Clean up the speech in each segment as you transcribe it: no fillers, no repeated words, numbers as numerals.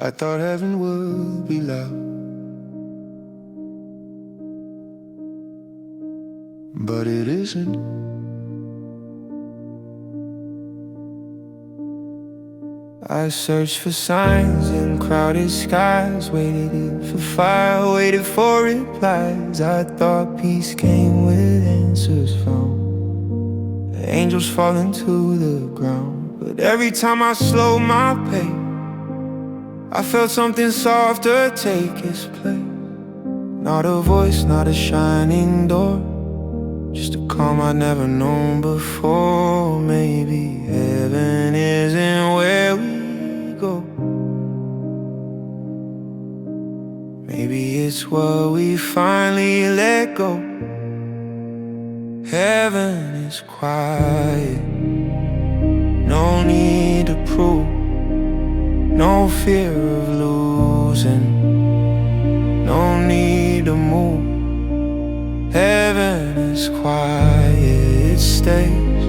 I thought heaven would be loud, but it isn't. I searched for signs in crowded skies, waited for fire, waited for replies. I thought peace came with answers found, the angels falling to the ground. But every time I slowed my pace, I felt something softer take its place. Not a voice, not a shining door, just a calm I'd never known before. Maybe heaven isn't where we go, maybe it's what we finally let go. Heaven is quiet, no need to prove, no fear of losing, no need to move. Heaven is quiet, it stays,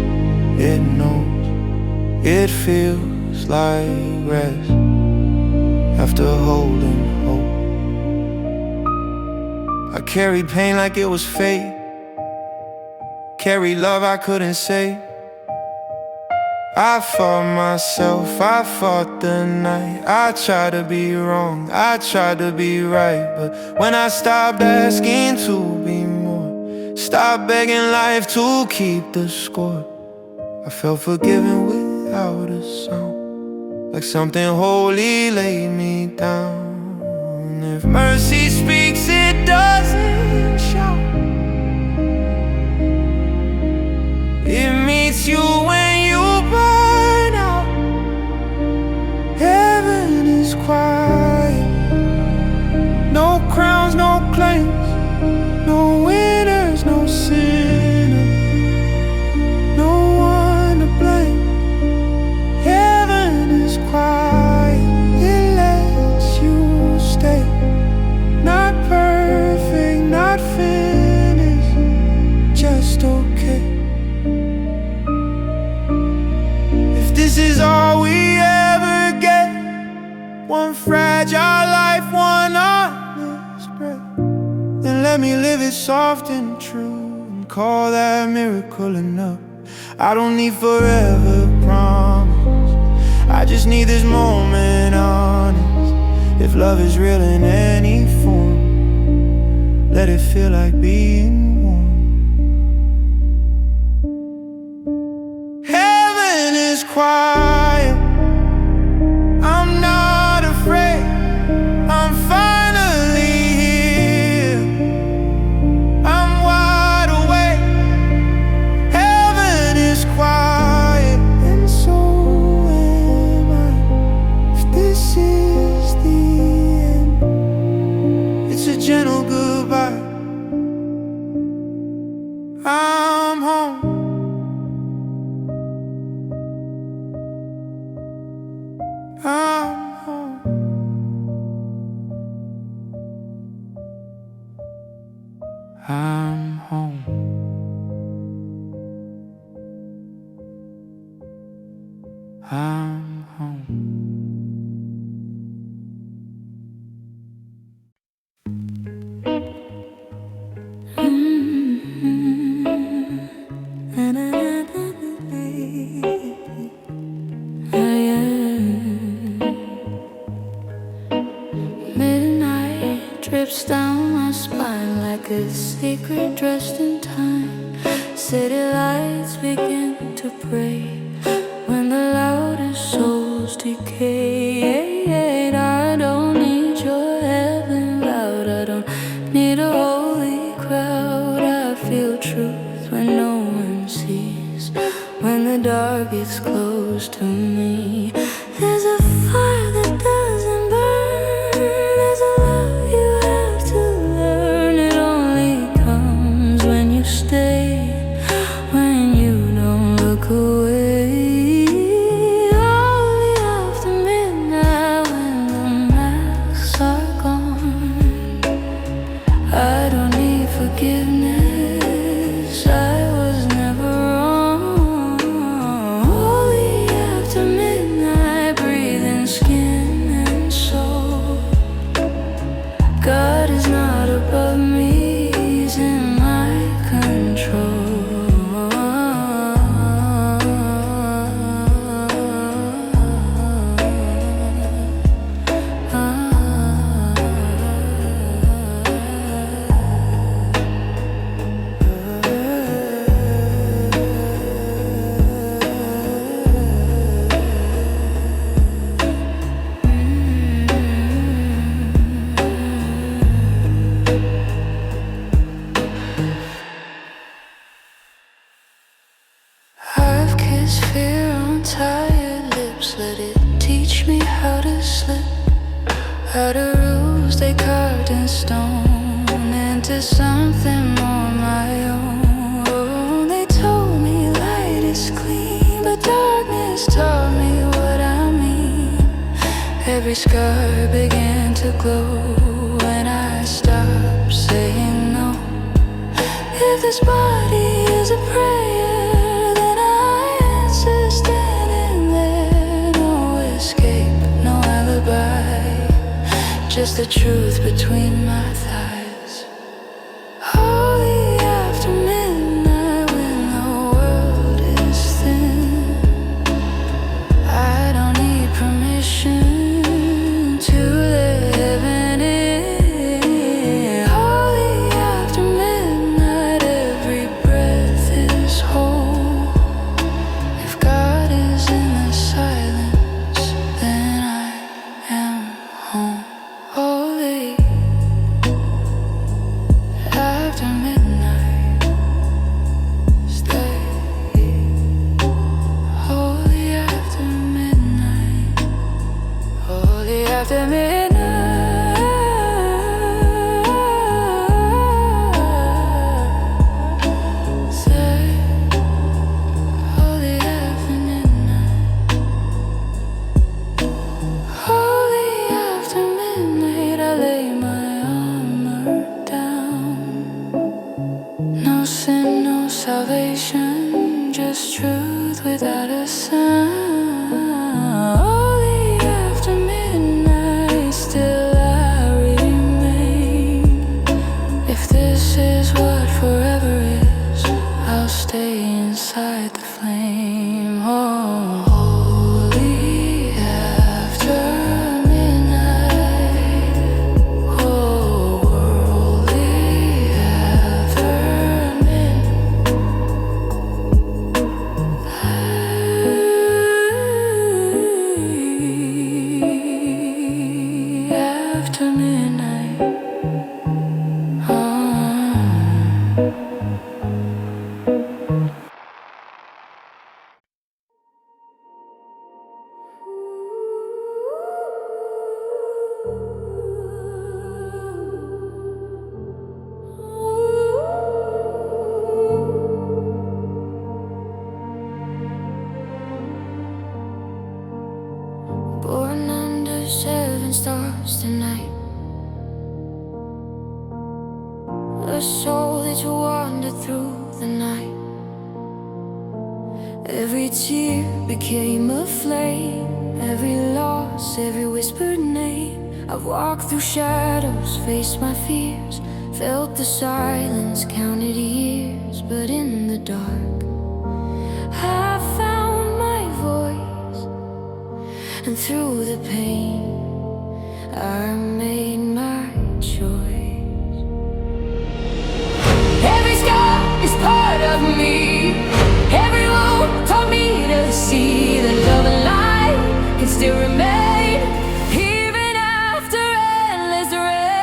it knows, it feels like rest after holding hope. I carried pain like it was fate, carried love I couldn't say. I fought myself, I fought the night. I tried to be wrong, I tried to be right. But when I stopped asking to be more, stopped begging life to keep the score, I felt forgiven without a sound, like something holy laid me down. If mercy speaks, it doesn't shout, it meets you when you burn out. Heaven is quiet, no crowns, no claims, no winners, no sinners, no one to blame. Heaven is quiet, it lets you stay, not perfect, not finished, just okay. This is all we ever get, one fragile life, one honest breath. Then let me live it soft and true, and call that miracle enough. I don't need forever promise, I just need this moment honest. If love is real in any form, let it feel like being warm. Quiet, I'm not afraid, I'm finally here, I'm wide awake. Heaven is quiet, and so am I. If this is the end, it's a gentle goodbye. I'm home. I'm home. I'm home. I'm home. Drips down my spine like a secret dressed in time. City lights begin to pray when the loudest souls decay. I don't need your heaven loud, I don't need a holy crowd. I feel truth when no one sees, when the dark gets close to me. There's a fire that doesn't burn, there's a love you have to learn. It only comes when you stay, when you don't look away. Only after midnight Out of rules they carved in stone into something more my own. They told me light is clean, but darkness taught me what I mean. Every scar began to glow when I stopped saying no. If this body is a prayer, then I answer standing there. No escape, no alibi, just the truth between my thighs. Holy after midnight when the world is thin, I don't need permission to let heaven in. Holy after midnight, every breath is whole. If God is in the silence, then I am home. Holy after midnight, stay. Holy after midnight, holy after midnight, stay. Holy after midnight, holy after midnight, I lay my armor down. No sin, no salvation, just truth without a sound. Only after midnight, still I remain. If this is what forever is, I'll stay inside the flame. Oh, holy after midnight. Oh, worldly after midnight. After midnight. Born under 7 stars tonight, a soul that wandered through the night. Every tear became a flame, every loss, every whispered name. I've walked through shadows, faced my fears, felt the silence, counted years. But in the dark, I found my voice, and through the pain, I made my choice. Every scar is part of me. Every wound taught me to see that love and light can still remain, even after endless rain.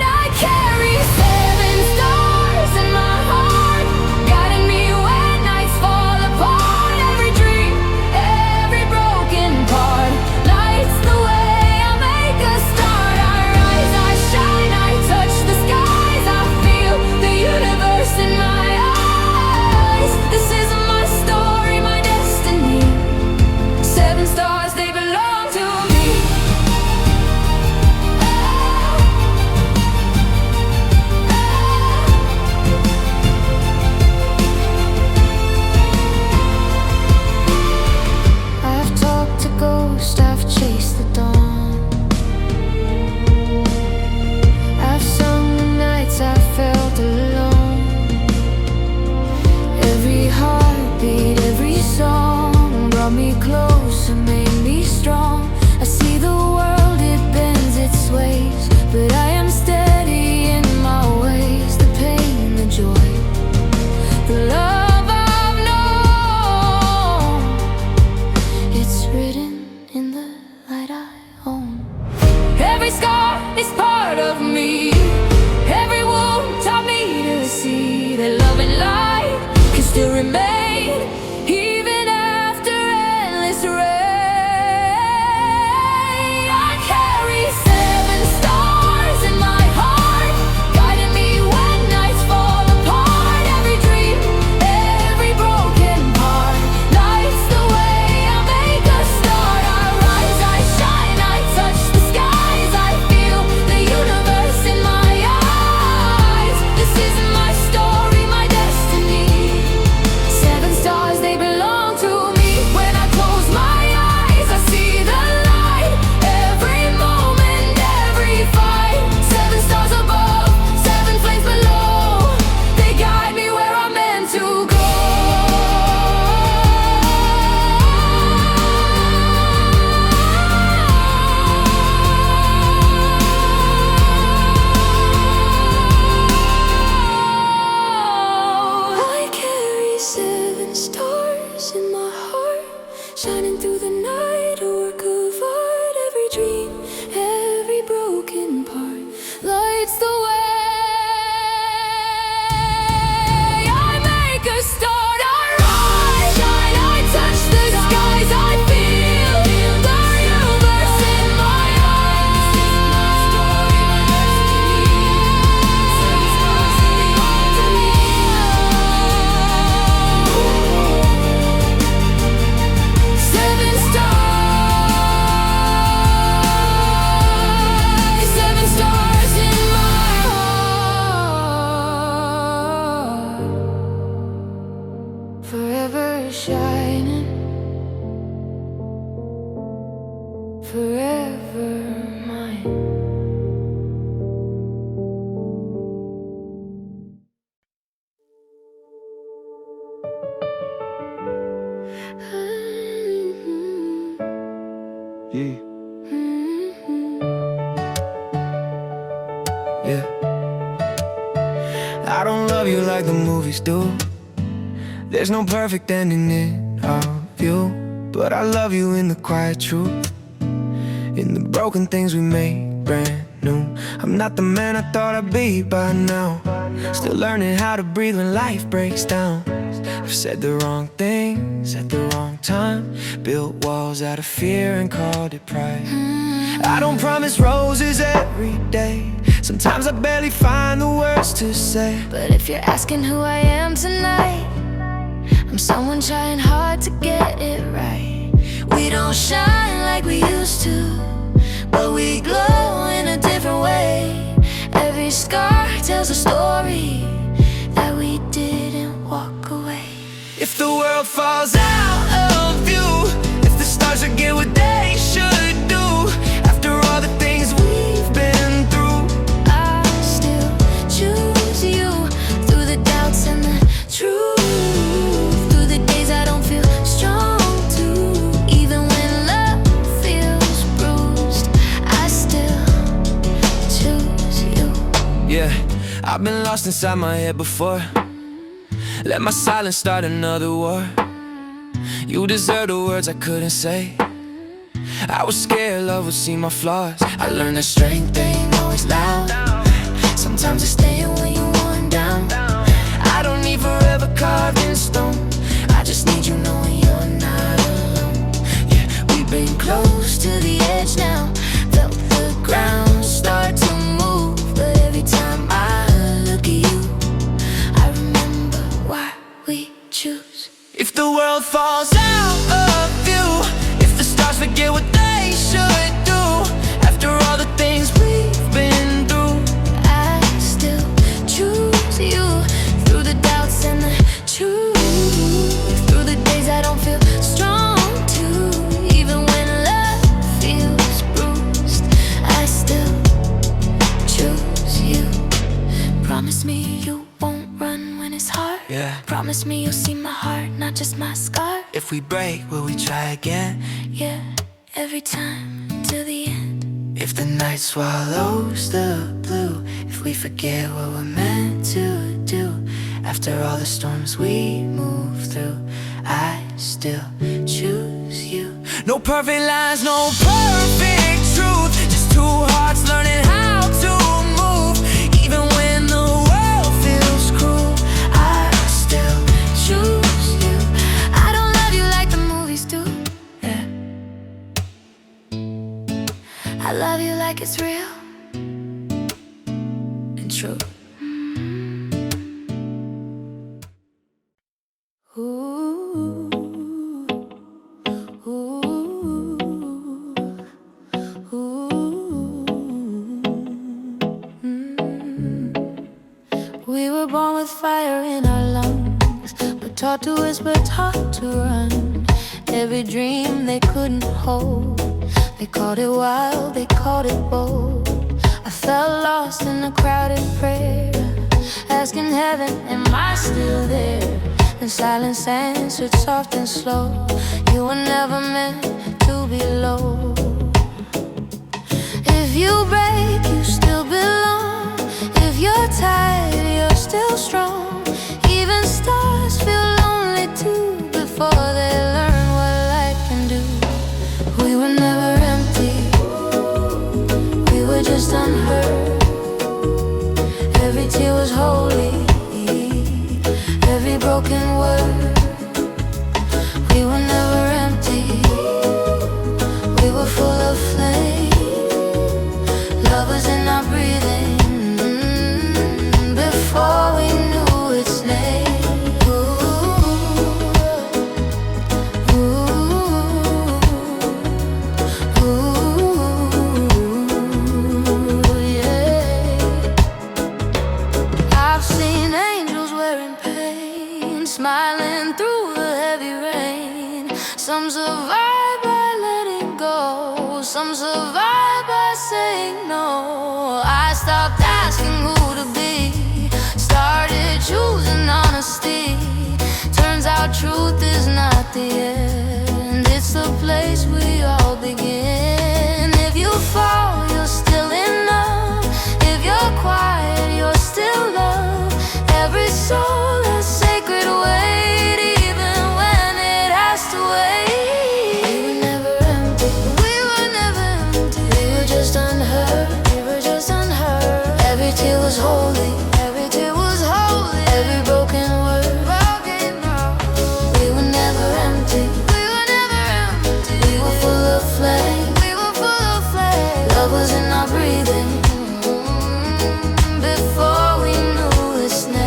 I carry 7 stars in my heart, guiding me when nights fall apart. Every dream, every broken part, lights the way I make a start. I rise, I shine, I touch the skies. I feel the universe in my eyes. This is my story, my destiny. 7 stars, they belong to me. I've talked to ghosts, I've chased the dawn. I've sung the nights I felt alone. Every heartbeat, every song brought me closer, made me strong. I see the world, it bends its ways, but I am steady in my ways. The pain, the joy, the love I've known, it's written in the light I own. Every scar is part of me. Every wound taught me to see that love and light can still remain, even after endless rain. forever mine. Yeah. Yeah. I don't love you like the movies do. There's no perfect ending in our view, but I love you in the quiet truth, in the broken things we made brand new. I'm not the man I thought I'd be by now, still learning how to breathe when life breaks down. I've said the wrong things at the wrong time, built walls out of fear and called it pride. I don't promise roses every day, sometimes I barely find the words to say. But if you're asking who I am tonight, I'm someone trying hard to get it right. We don't shine like we used to, but we glow in a different way. Every scar tells a story that we didn't walk away. If the world falls out of view, if the stars forget what they should do, after all the things we've been through, I still choose you through the doubts and the truth, through the days I don't feel strong too. Even when love feels bruised, I still choose you. yeah, I've been lost inside my head before, let my silence start another war. You deserve the words I couldn't say, I was scared love would see my flaws. I learned that strength ain't always loud, sometimes it's staying when you're worn down. I don't need forever carved in stone, I just need you knowing you're not alone. Yeah, we've been close to the edge now, felt the ground start to move. But every time I look at you, I remember why we choose. If the world falls out of view, if the stars forget what they should do, after all the things we've been through, I still choose you through the doubts and the truth, through the days I don't feel strong too. Even when love feels bruised, I still choose you. Promise me you won't run when it's hard. yeah. Promise me you'll see my heart, not just my scar. If we break, will we try again? Yeah, every time to the end. If the night swallows the blue, if we forget what we're meant to do, after all the storms we move through, I still choose you. No perfect lines, no perfect truth, just two hearts learning how to move. Even when the world feels cruel, I still choose you. I don't love you like the movies do. Yeah. I love you like it's real And true. Ooh, ooh, ooh, We were born with fire in our lungs, but taught to whisper, taught to run. Every dream they couldn't hold, they called it wild, they called it bold. I felt lost in a crowded prayer, asking heaven, am I still there? And silence answered soft and slow, you were never meant to be low. If you break, you still belong. If you're tired, you're still strong. Even stars feel lonely too before they learn what light can do. We were never empty, we were just unheard. Every tear was holy, every broken word. We were never empty, we were full Some survive by saying no. I stopped asking who to be, started choosing honesty. Turns out truth is not the end, it's the place we all begin. If you fall, you're still in love. If you're quiet, you're still love. Every soul has sacred weight, even when it has to wait. We were never empty, we were never empty. We were just unheard, we were just unheard. Every tear was holy, every tear was holy. Every broken word, broken heart. We were never empty, we were never empty. We were full of flame, we were full of flame. Love was in our breathing, before we knew its name.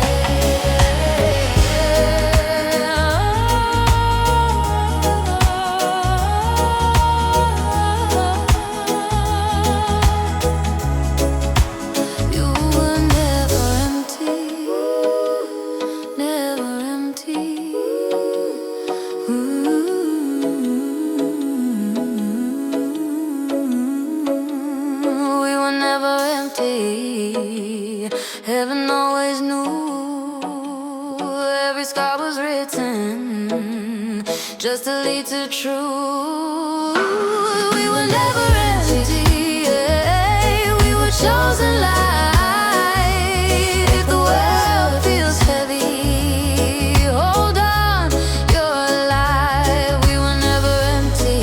You were never empty, never empty. We were never empty. Heaven always knew. Every scar was written just to lead to truth. We were never empty, yeah. We were chosen light. If the world feels heavy, hold on, you're alive. We were never empty,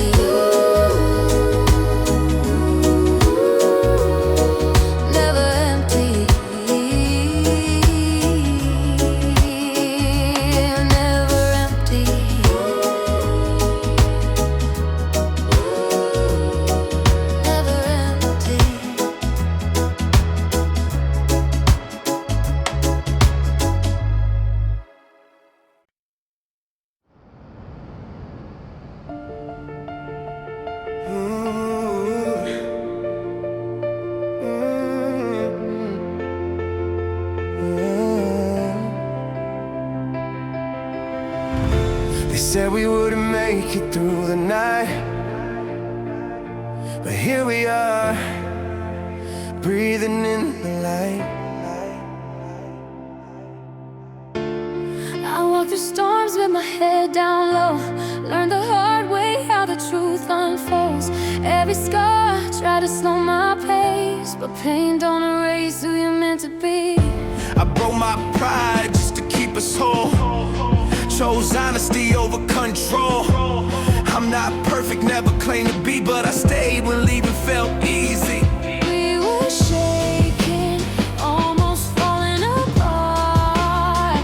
never empty, never empty, never empty. They said we wouldn't make it through the night, but here we are, breathing in the light. I walk through storms with my head down low. Learned the hard way how the truth unfolds. Every scar tried to slow my pace, but pain don't erase who you're meant to be. I broke my pride just to keep us whole. Chose honesty over control. I'm not perfect, never claimed to be, but I stayed when leaving felt easy. We were shaking, almost falling apart,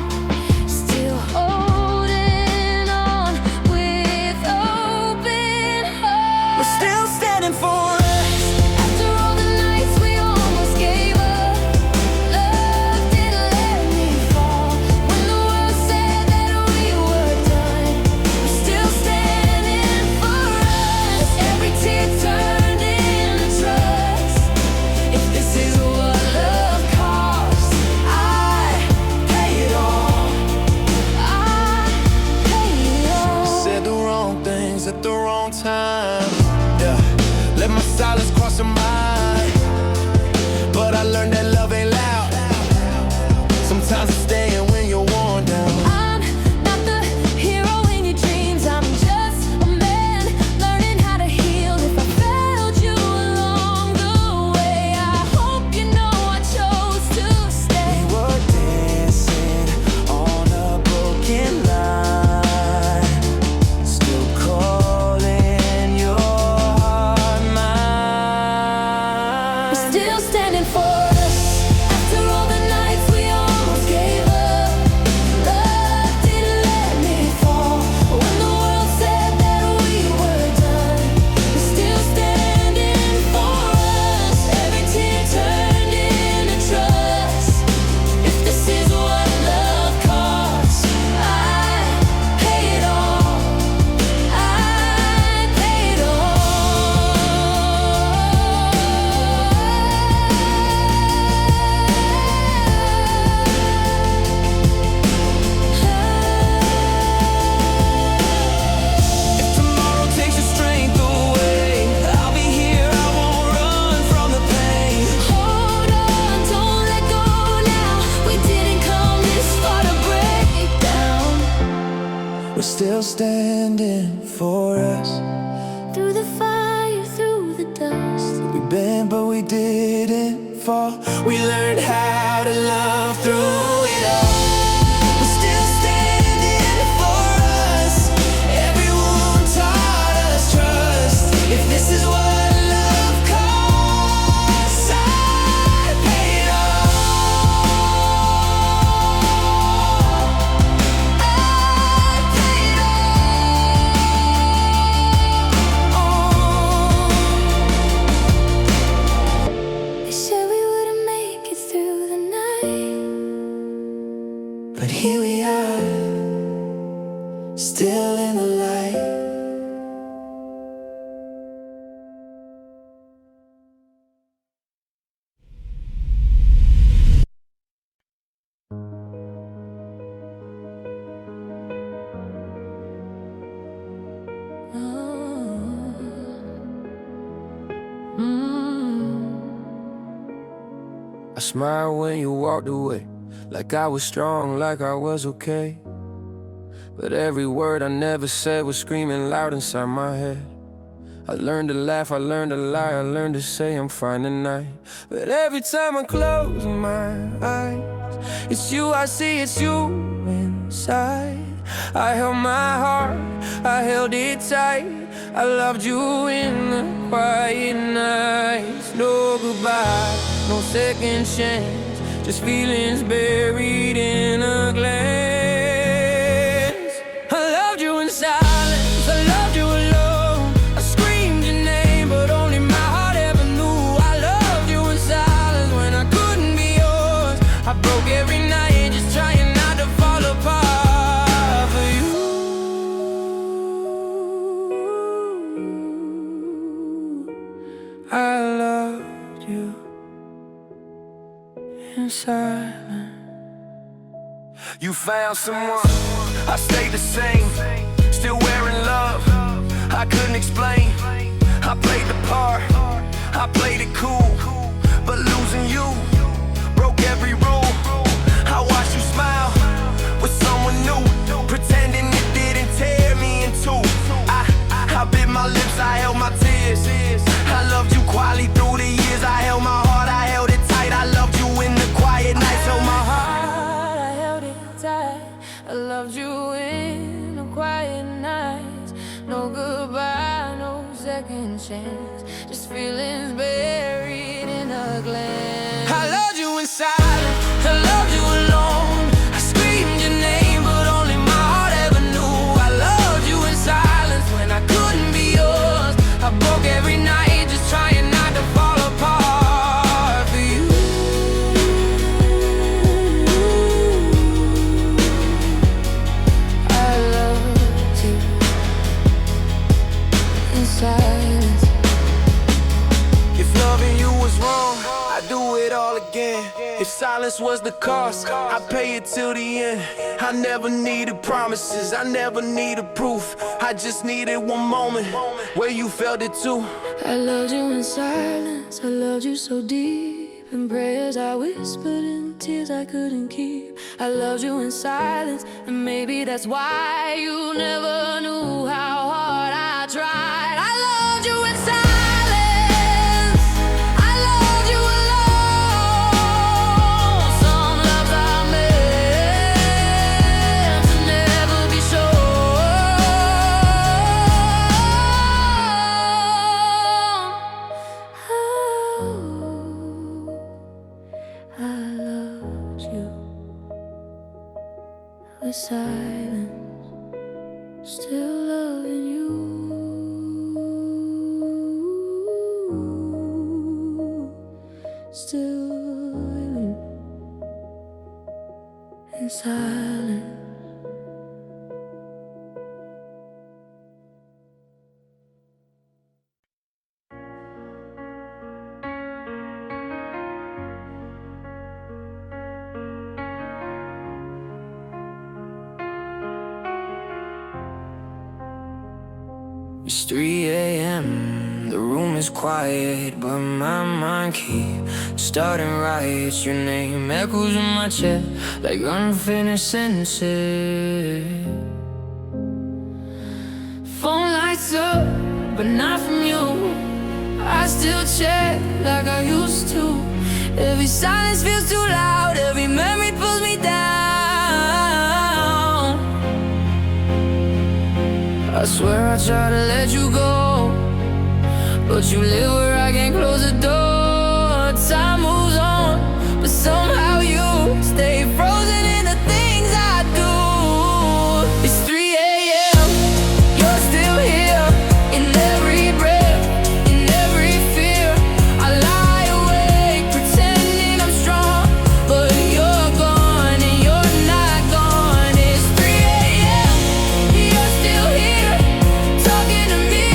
still holding on with open hearts. We're still standing for us. After all the nights we almost gave up, love didn't let me fall. When the world said that we were done, we're still standing for us. Every tear turned into trust. If this is what love costs, I pay it all. I pay it all. Said the wrong things at the wrong time. Yeah, let my silence cross a mind, but I learned that love ain't loud. Sometimes it's staying when you're worn down. I'm not the hero in your dreams. I'm just a man learning how to heal. If I failed you along the way, I hope you know I chose to stay. We were dancing on a broken line, still calling your heart mine. We're still standing for us. After all the nights we almost gave up, love didn't let me fall. When the world said that we were done, we're still standing for us. Every tear turned into trust. If this is what love costs, I pay it all. I pay it all. bend, but we didn't fall. We learned how to love through it all. We're still standing for us. Everyone taught us trust. If this is what love costs, I'd pay it all. I'd pay it all. They said we wouldn't make it through the night, But here we are, still in the light. I smiled when you walked away, like I was strong, like I was okay. But every word I never said was screaming loud inside my head. I learned to laugh, I learned to lie, I learned to say I'm fine tonight. But every time I close my eyes, it's you I see, it's you inside. I held my heart, I held it tight. I loved you in the quiet nights. No goodbye, no second chance, just feelings buried in a glance. I loved you in silence, I loved you alone. I screamed your name, but only my heart ever knew. I loved you in silence when I couldn't be yours. I broke every night just trying not to fall apart for you. I loved you in silence. You found someone, I stayed the same, still wearing love, I couldn't explain. I played the part, I played it cool, but losing you broke every rule. I watched you smile with someone new, pretending it didn't tear me in two. I bit my lips, I held my tears. I loved you quietly through the years. I held my heart, I held it tight. I loved you in the quiet nights. Held my heart, I held it tight. I loved you in the quiet nights. No goodbye, no second chance, just feelings buried in a glance. I loved you in silence, I loved you alone. I screamed your name, but only my heart ever knew. I loved you in silence when I couldn't be yours. I broke every night just trying not to fall apart for you. I loved you in silence. If loving you was wrong, I'd do it all again. If silence was the cost, I'd pay it till the end. I never needed promises, I never needed proof. I just needed one moment where you felt it too. I loved you in silence, I loved you so deep. In prayers I whispered, in tears I couldn't keep. I loved you in silence, and maybe that's why you never knew how hard I tried. I loved you in silence, I loved you alone. Some loves are meant to never be shown. I loved you with silence, still loving you. Still living in silence. It's 3 a.m., the room is quiet, but my mind keeps starting riots. Your name echoes in my chest like unfinished sentences. Phone lights up, but not from you. I still check like I used to. Every silence feels too loud, every memory pulls me down. I swear I try to let you go, but you live where I can't close the door. Time moves on, but somehow you stay frozen in the things I do. It's 3 a.m., you're still here, in every breath, in every fear. I lie awake, pretending I'm strong, but you're gone and you're not gone. It's 3 a.m., you're still here, talking to me,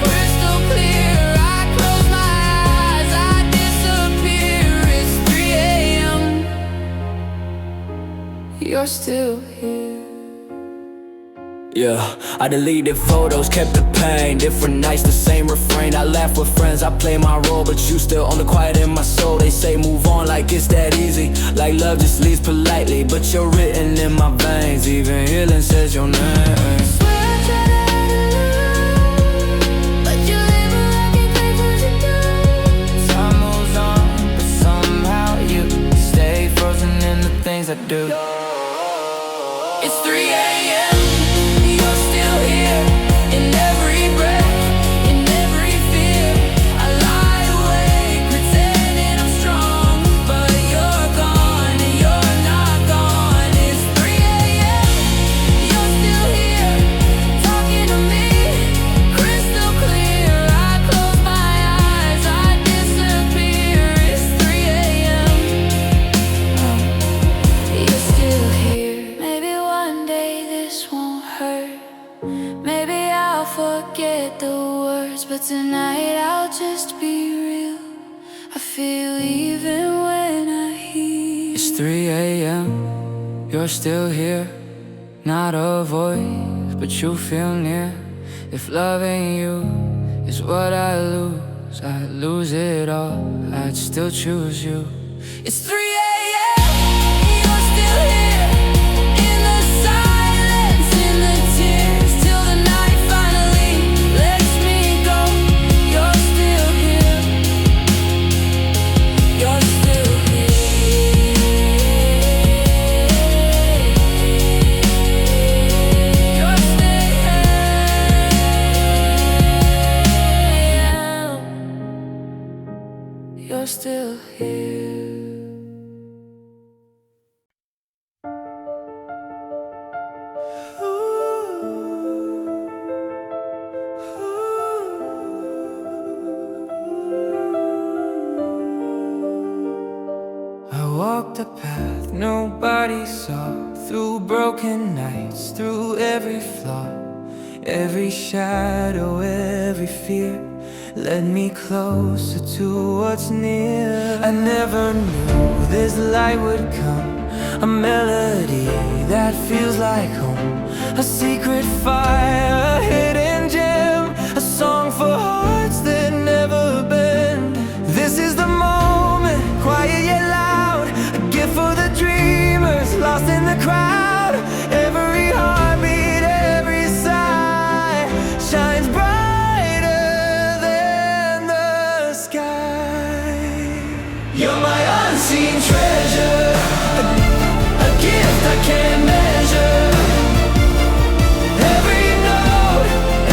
crystal clear. I close my eyes, I disappear. It's 3 a.m., you're still here. Yeah, I deleted photos, kept the pain. Different nights, the same refrain. I laugh with friends, I play my role, but you still on the quiet in my soul. They say move on like it's that easy, like love just leaves politely, but you're written in my veins. Even healing says your name. Swear I try to hide it, but you live where I can't claim what you do. Time moves on, but somehow you stay frozen in the things I do. It's 3 a.m., you're still here, in every breath, in every fear. I lie awake, pretending I'm strong, but you're gone and you're not gone. It's 3 a.m., you're still here, talking to me, crystal clear. I close my eyes, I disappear. It's 3 a.m., you're still here. Maybe one day this won't hurt, maybe I'll forget the words, but tonight I'll just be real. I feel even when I hear. It's 3 a.m., you're still here, not a voice, but you feel near. If loving you is what I lose it all, I'd still choose you. It's 3 a.m., you're still here, in the silence, in the tears, till the night finally lets me go. You're still here, you're still here. You're still here. You're still here. I walked a path nobody saw, through broken nights, through every flaw, every shadow, every fear led me closer to what's near. I never knew this light would come, a melody that feels like home, a secret fire, a hidden gem, a song for hearts that never bend. This is the moment, quiet yet loud, a gift for the dreamers lost in the crowd. Every heartbeat, every sigh shines brighter than the sky. You're my unseen treasure, a gift I can't measure. Every note,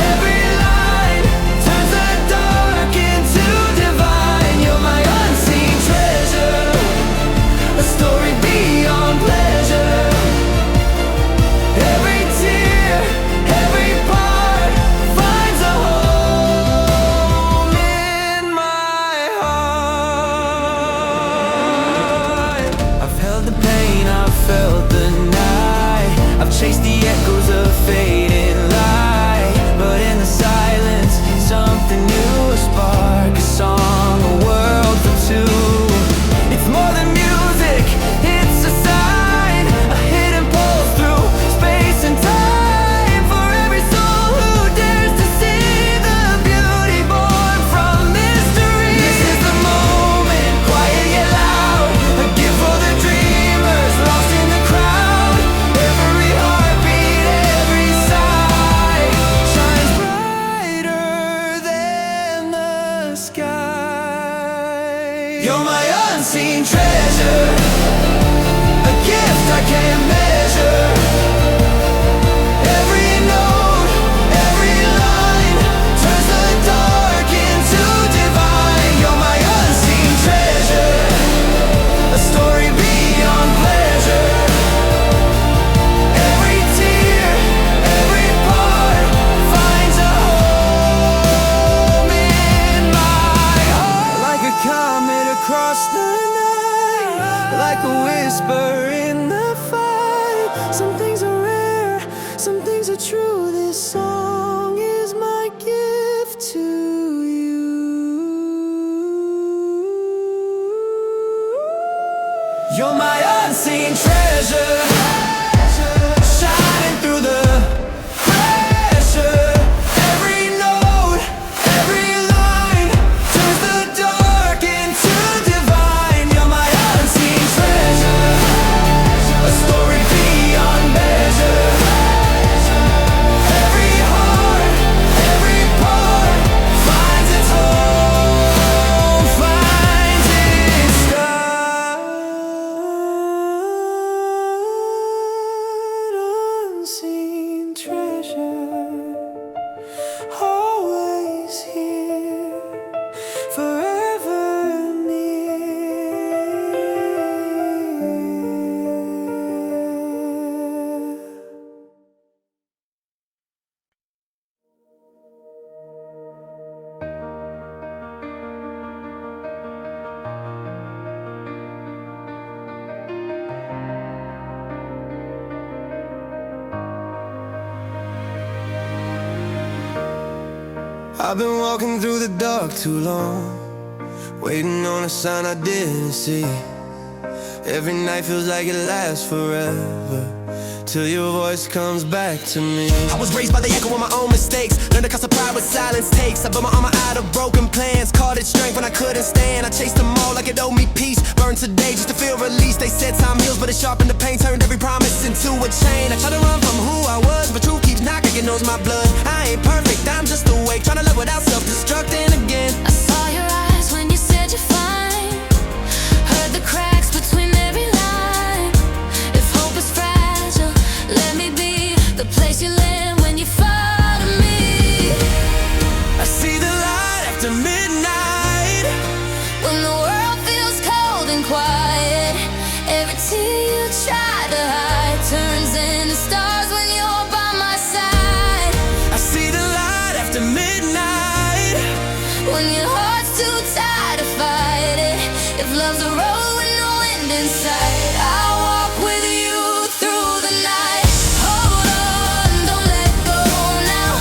every line turns the dark into divine. You're my unseen treasure, a story beyond pleasure. Every tear, every part finds a home in my heart. I've held the pain, I've felt the night. You're my unseen treasure, a gift I can't measure. Every note, every line turns the dark into divine. You're my unseen treasure, a story beyond pleasure. Every tear, every part finds a home in my heart. Like a comet across the night, like a whisper in the fight. Some things are rare, some things are true. This song is my gift to you. You're my unseen treasure, shining through the pressure. Every note, every line turns the dark into divine. You're my unseen treasure, a story beyond measure. Every heart, every part finds its home, finds its start. Unseen treasure, always here, forever near. I've been walking through the dark too long, waiting on a sign I didn't see. Every night feels like it lasts forever, till your voice comes back to me. I was raised by the echo of my own mistakes, learned to cause pride what silence takes. I built my armor out of broken plans, called it strength when I couldn't stand. I chased them all like it owed me peace, burned today just to feel released. They said time heals, but it sharpened the pain, turned every promise into a chain. I try to run from who I was, but truth keeps knocking, it knows my blood. I ain't perfect, I'm just awake, trying to live without self-destructing again. I saw your eyes when you said you're fine, heard the cracks between every line. If hope is fragile, let me be the place you land when you fall to me. I see the light after midnight, When the world feels cold and quiet, every tear you try to hide turns into stars when you're by my side. I see the light after midnight. When your heart's too tired to fight it, if love's a road with no end in sight, I'll walk with you through the night. Hold on, don't let go now.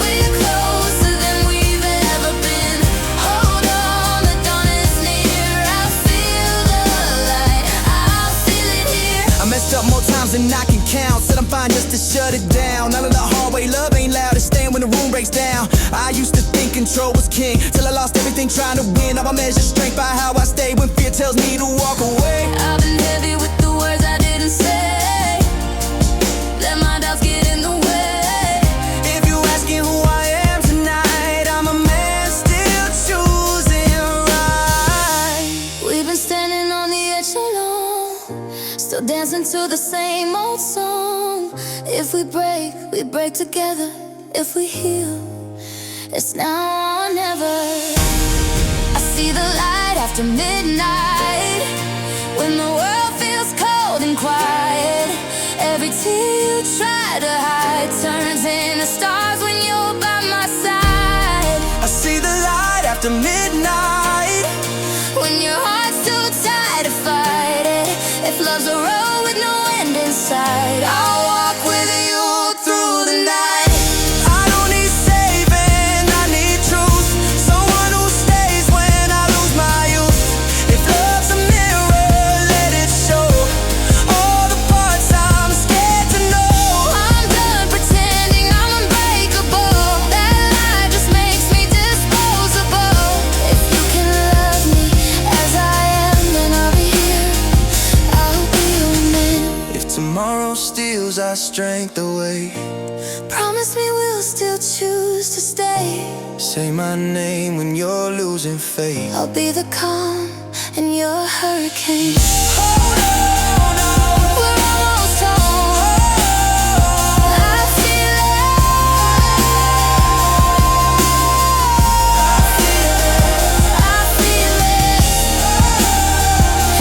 We're closer than we've ever been. Hold on, the dawn is near. I'll feel the light, I'll feel it here. I messed up more times than I can count, said I'm fine just to shut it down. None of the hard way, love ain't loud, it's staying when the room breaks down. I used to think control was king, till I lost everything trying to win. Now I measure strength by how I stay when fear tells me to walk away. I've been heavy with the words I didn't say, let my doubts get in the way. If you asking who I am tonight, I'm a man still choosing right. We've been standing on the edge so long, still dancing to the same old song. If we break together. If we heal, it's now or never. I see the light after midnight, when the world feels cold and quiet. Every tear you try to hide turns into stars when you're by my side. I see the light after midnight, When your heart's too tired to fight it, if love's a road with no end in sight, I'll walk with you through the night. I don't need saving, I need truth, someone who stays when I lose my youth. If love's a mirror, let it show all the parts I'm scared to know. I'm done pretending I'm unbreakable, that lie just makes me disposable. If you can love me as I am, then I'll be here, I'll be your man. If tomorrow steals our strength away, Promise me we'll still choose to stay. say my name when you're losing faith. I'll be the calm and you're a hurricane. Hold on, we're almost home. I feel it.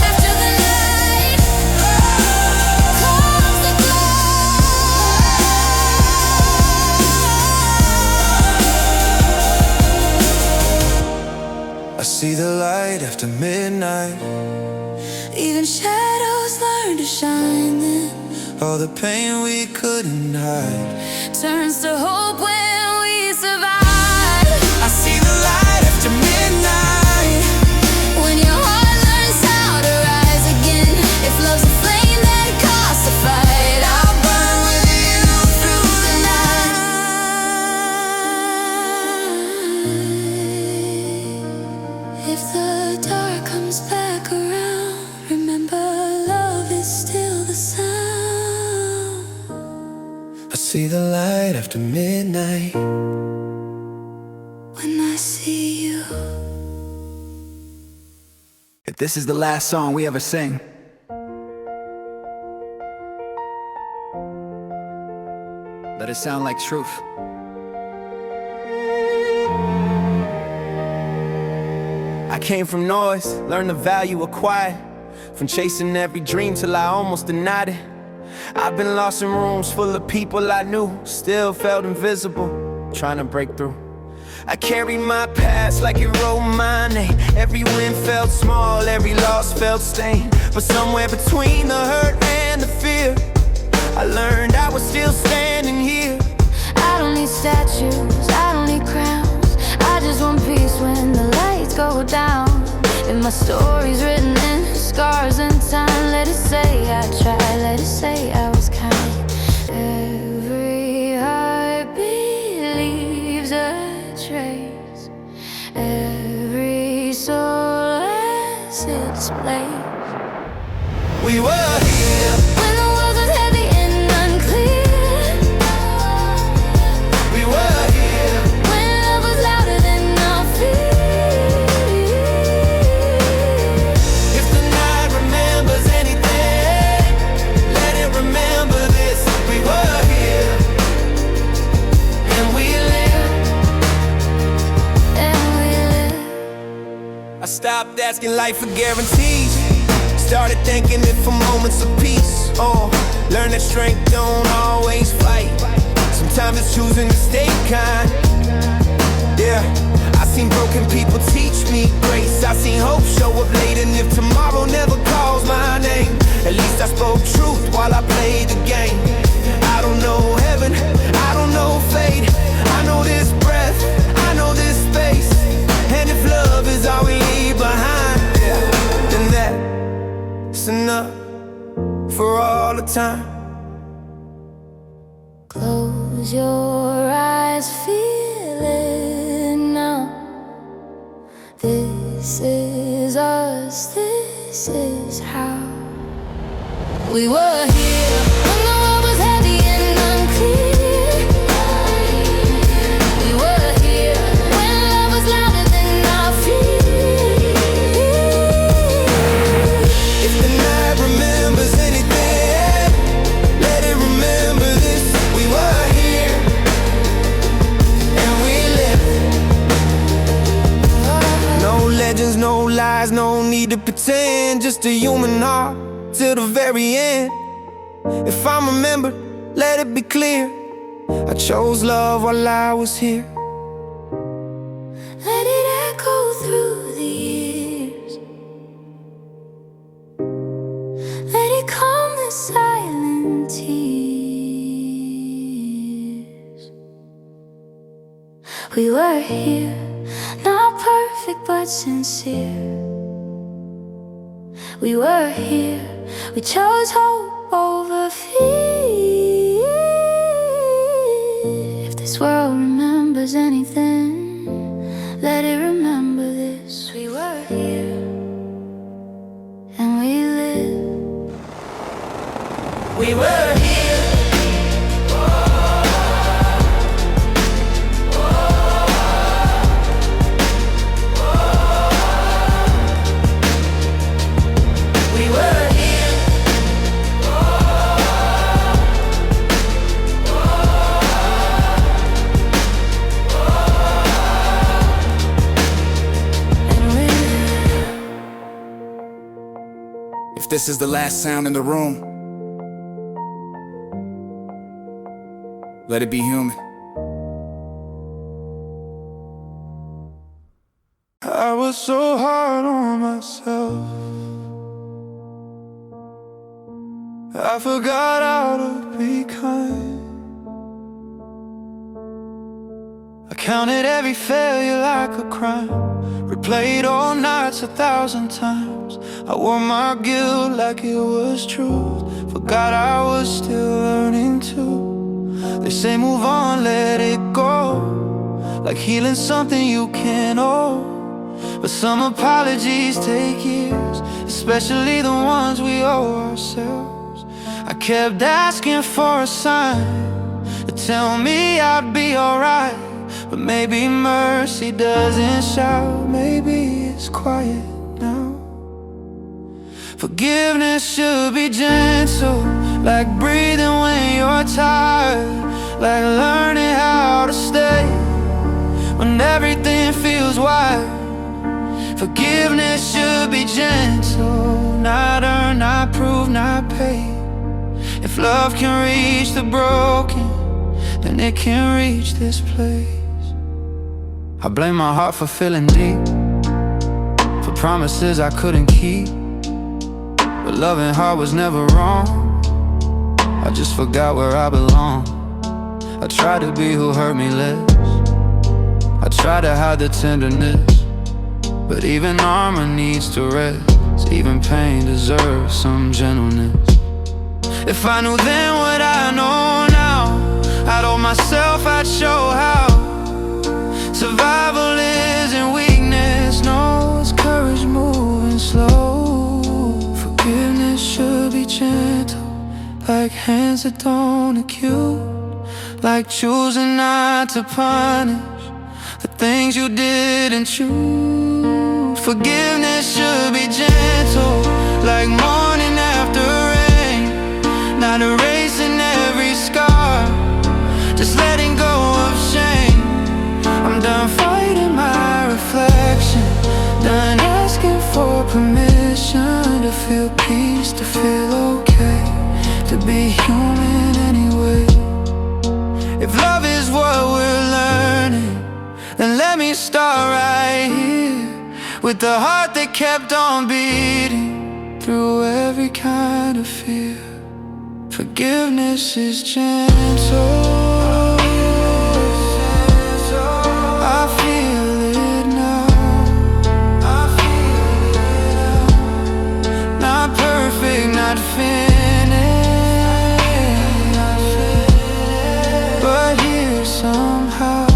After the night comes the glow. I see the light after midnight. Even shadows learn to shine then. All the pain we couldn't hide Turns to hope when we survive. I see the light after midnight. When your heart learns how to rise again. If love's a flame that costs a fight, I'll burn with you through the night. If the dark comes back around, remember love is still the sound. I see the light after midnight. When I see you. If this is the last song we ever sing, let it sound like truth. I came from noise, learned the value of quiet. From chasing every dream till I almost denied it. I've been lost in rooms full of people I knew, still felt invisible, trying to break through. I carried my past like it wrote my name. Every win felt small, every loss felt stained. But somewhere between the hurt and the fear, I learned I was still standing here. I don't need statues, I don't need crowns. I just want peace when the lights go down. If my story's written in scars and time, let it say I tried, let it say I was kind. Every heartbeat leaves a trace. Every soul has its place. We were here. When the world was heavy and unclear. We were here. When love was louder than our fear. If the night remembers anything, let it remember this. We were here, and we live. And we live. I stopped asking life for guarantees. Started thanking it for moments of peace. Oh, learn that strength don't always fight. Sometimes it's choosing to stay kind. Yeah, I seen broken people teach me grace. I seen hope show up late, and if tomorrow never calls my name, at least I spoke truth while I played the game. I don't know heaven, I don't know fate. I know this breath, I know this space. And if love is all we leave behind, yeah, then that's enough for all the time. Close your eyes, feel it now. This is us, this is how. We were here when the world was heavy and unclear. We were here when love was louder than our fear. If the night remembers anything, let it remember this. We were here, and we live. No legends, no lies, no need to pretend. Just a human heart till the very end. If I'm remembered, let it be clear. I chose love while I was here. Let it echo through the years. Let it calm the silent tears. We were here, not perfect but sincere. We were here, we chose hope over fear. If this world remembers anything, let it remember this. We were here, and we live. We were here. If this is the last sound in the room, let it be human. I was so hard on myself, I forgot how to be kind. I counted every failure like a crime, replayed all nights 1,000 times. I wore my guilt like it was truth, forgot I was still learning too. They say move on, let it go, like healing something you can't own. But some apologies take years, especially the ones we owe ourselves. I kept asking for a sign to tell me I'd be alright, but maybe mercy doesn't shout, maybe it's quiet now. Forgiveness should be gentle, like breathing when you're tired, like learning how to stay when everything feels wide. Forgiveness should be gentle, not earned, not proved, not paid. If love can reach the broken, then it can reach this place. I blame my heart for feeling deep, for promises I couldn't keep. But loving hard was never wrong, I just forgot where I belong. I tried to be who hurt me less, I tried to hide the tenderness, but even armor needs to rest, even pain deserves some gentleness. If I knew then what I know now, I told myself I'd show how. Survival isn't weakness, no, it's courage moving slow. Forgiveness should be gentle, like hands that don't accuse, like choosing not to punish the things you didn't choose. Forgiveness should be gentle, like morning after rain, not erasing every scar, just letting go of shame. I'm done fighting my reflection, done asking for permission to feel peace, to feel okay, to be human anyway. If love is what we're learning, then let me start right here, with the heart that kept on beating through every kind of fear. Forgiveness is gentle, I feel it now, not perfect, not finished, but here somehow.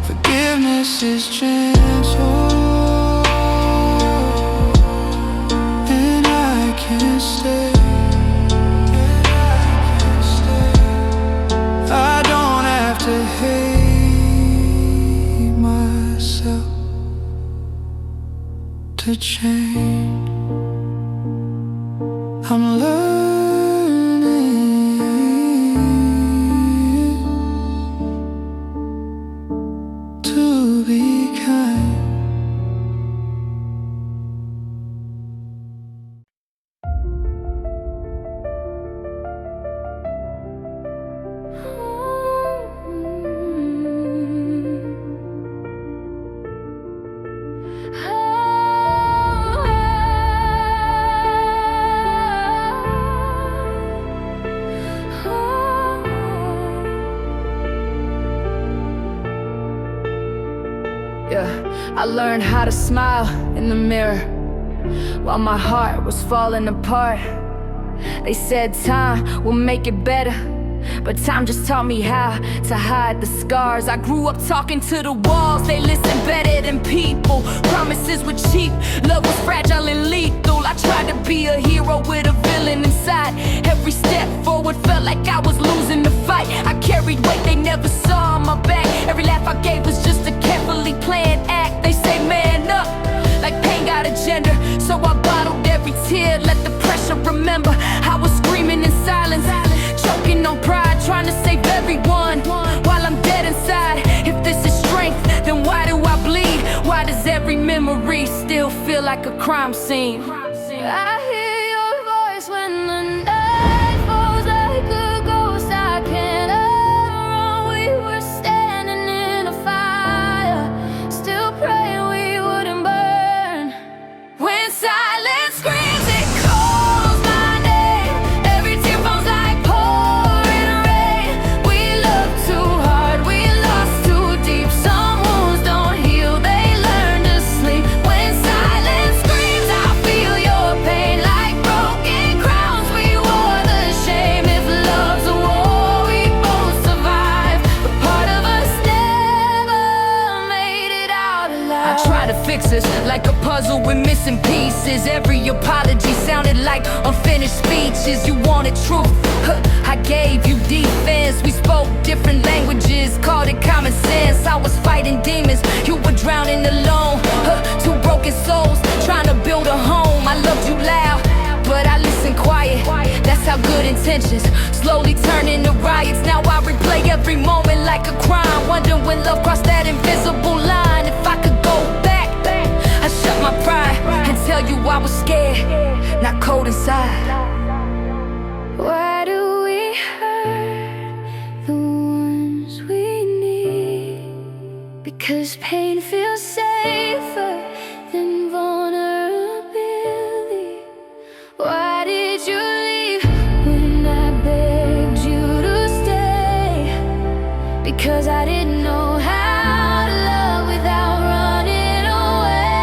Forgiveness is gentle, and I can stay. I don't have to hate myself to change. I'm learning to be kind. I learned how to smile in the mirror while my heart was falling apart. They said time will make it better, but time just taught me how to hide the scars. I grew up talking to the walls, they listen better than people. Promises were cheap, love was fragile and lethal. I tried to be a hero with a villain inside. Every step forward felt like I was losing the fight. I carried weight they never saw on my back. Every laugh I gave was just a carefully planned act. They say man up, like pain got a gender, so I bottled every tear, let the pressure remember. I was screaming in silence, choking on pride, trying to save everyone while I'm dead inside. If this is strength, then why do I bleed? Why does every memory memories still feel like a crime scene. I hear your voice when the night falls like a ghost. I can't run. We were standing in a fire, still praying we wouldn't burn. When silence screams, it calls my name. Every tear falls like pouring rain. We loved too hard, we lost too deep. Some wounds don't heal, they learn to sleep. When silence screams, I feel your pain like broken crowns. We wore the shame. If love's a war, we both survive, but part of us never made it out alive. I try to fix us like a puzzle with missing pieces. Every apology sounded like unfinished speeches. You wanted truth, I gave you defense. We spoke different languages, called it common sense. I was fighting demons, you were drowning alone. Two broken souls trying to build a home. I loved you loud, but I listened quiet. That's how good intentions slowly turn into riots. Now I replay every moment like a crime, wondering when love crossed that invisible line. If I could go back, I shut my pride and tell you I was scared, not cold inside. Why do we hurt the ones we need? Because pain feels safer than vulnerability. Why did you leave when I begged you to stay? Because I didn't know how to love without running away.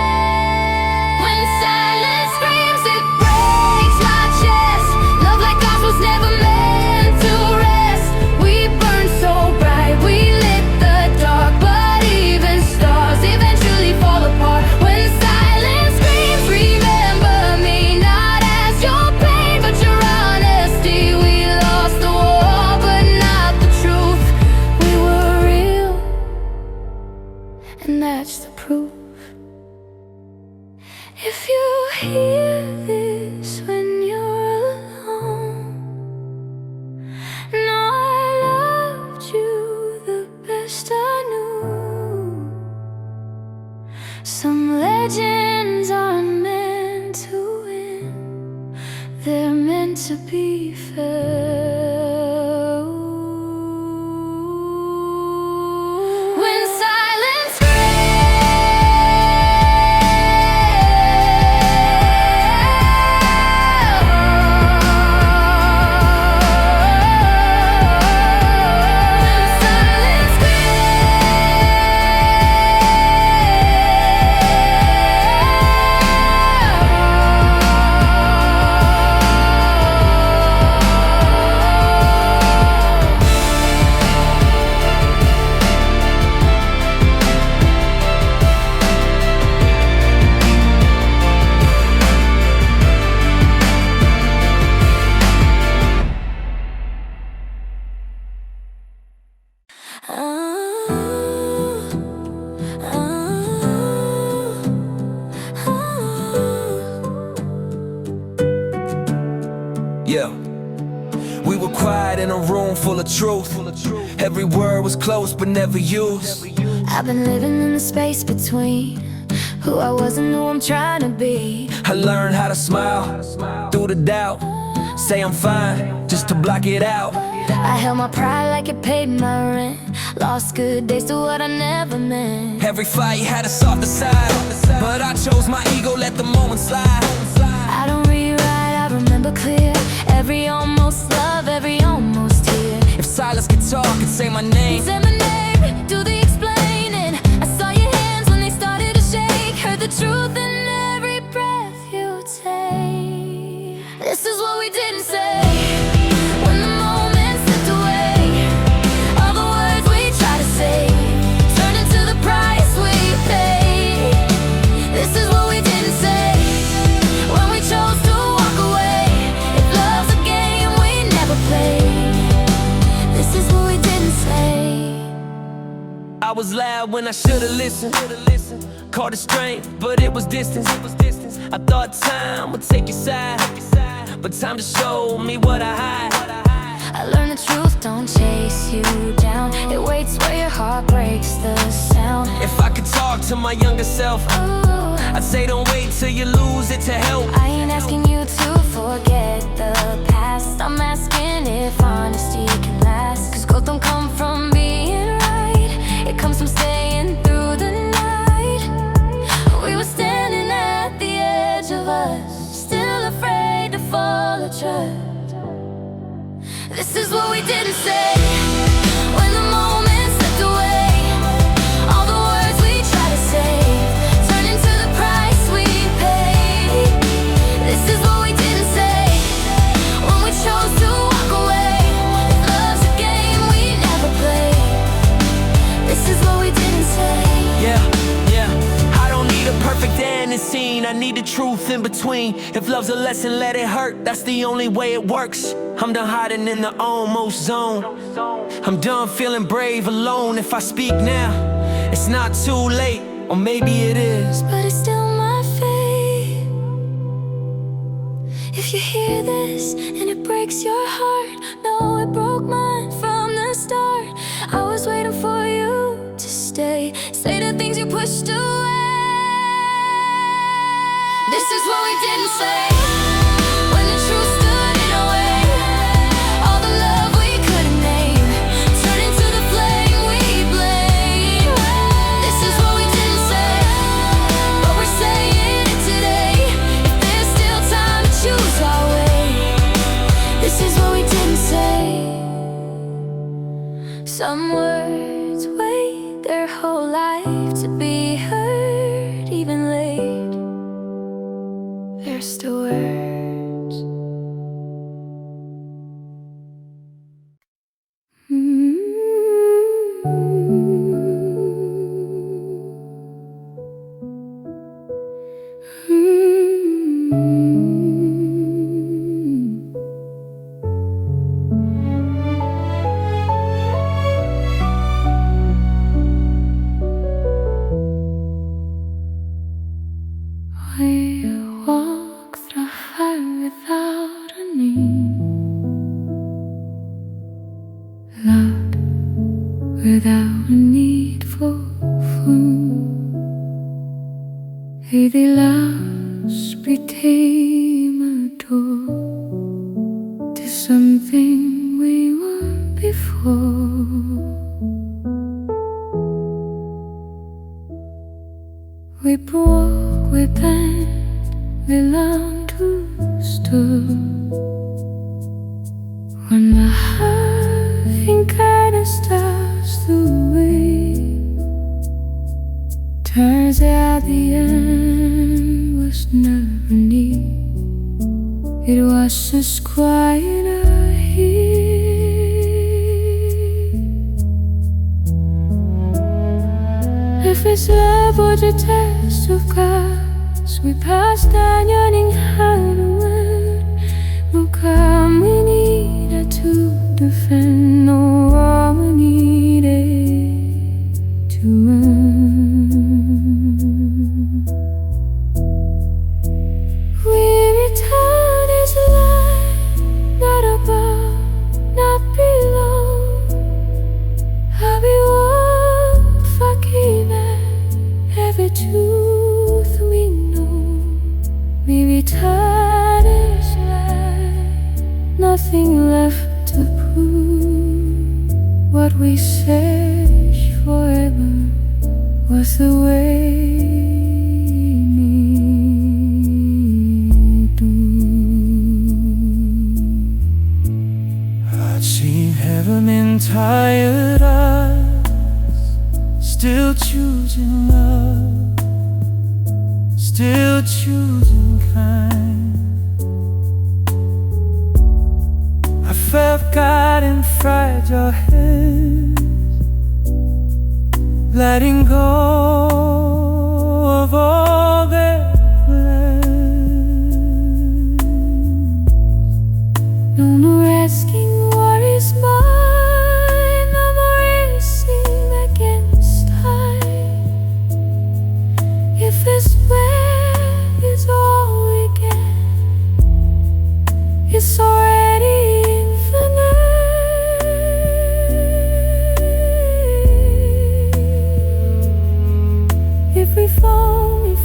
When silence screams, it breaks my chest. Love like ours was never meant to rest. We burned so bright, we lit the dark, but even stars eventually fall apart. When silence screams, remember me not as your pain, but your honesty. We lost the war, but not the truth. We were real, and that's the proof. If you hear this when you're alone, know I loved you the best I knew. Some legends aren't meant to win, they're meant to be felt. When silence Yeah. We were quiet in a room full of truth. Every word was close but never used. I've been living in the space between who I was and who I'm trying to be. I learned how to smile through the doubt. Say I'm fine just to block it out. I held my pride like it paid my rent. Lost good days to what I never meant. Every fight had a softer side, but I chose my ego, let the moment slide. I don't rewrite, I remember clear. Every almost love, every almost tear. If silence could talk and say my name, Say my name, do the explaining. I saw your hands when they started to shake. Heard the truth in every breath you take. This is what we didn't say. When the moment slipped away, all the words we try to say turned into the price we paid. This is what we didn't say when we chose to walk away. If love's a game we never played, this is what we didn't say. I was loud when I should've listened. Caught it strange, but it was distance. I thought time would take your side, but time to show me what I hide. I learned the truth don't chase you down. It waits where your heart breaks the sound. If I could talk to my younger self, Ooh, I'd say don't wait till you lose it to help. I ain't asking you to forget the past. I'm asking if honesty can last. Cause growth don't come from being right, it comes from staying through the night. We were standing at the edge of us, still afraid to fall or trust. This is what we didn't say when the moment slipped away. All the words we tried to say turned into the price we paid. This is what we didn't say when we chose to walk away. If love's a game we never played, this is what we didn't say. Yeah, yeah. I don't need a perfect ending scene, I need the truth in between. If love's a lesson, let it hurt, that's the only way it works. I'm done hiding in the almost zone. I'm done feeling brave alone. If I speak now, it's not too late, or maybe it is. But it's still my fate. If you hear this and it breaks your heart, no, it broke mine from the start. I was waiting for you to stay, say the things you pushed away. This is what we didn't say when the truth stood in our way. All the love we couldn't name turned into the flame we blame. This is what we didn't say, but we're saying it today. If there's still time to choose our way, this is what we didn't say. Some words wait their whole life to be heard, even late. They're still words. We walk through fire without a name, love without a need for food. Heavy loves became a door to something we weren't before. We broke, we bent, we learned to stood. When the hurricane kindness starts the way, turns out the end was never near. It was just quieter here. If it's love or the test of God's, we pass down yearning hardware. No calm we needed to defend, no war we needed to run. We return as light, not above, not below. How we walk forgiven, every truth we know. We return as light, nothing left to prove. What we search forever was the way need to. I'd seen heaven in tired eyes, still choosing love, still choosing kind. I felt God in fragile hands, letting go of all their plans. No more asking what is mine, no more racing against time. If this way is all we get, it's already infinite. If we fall, we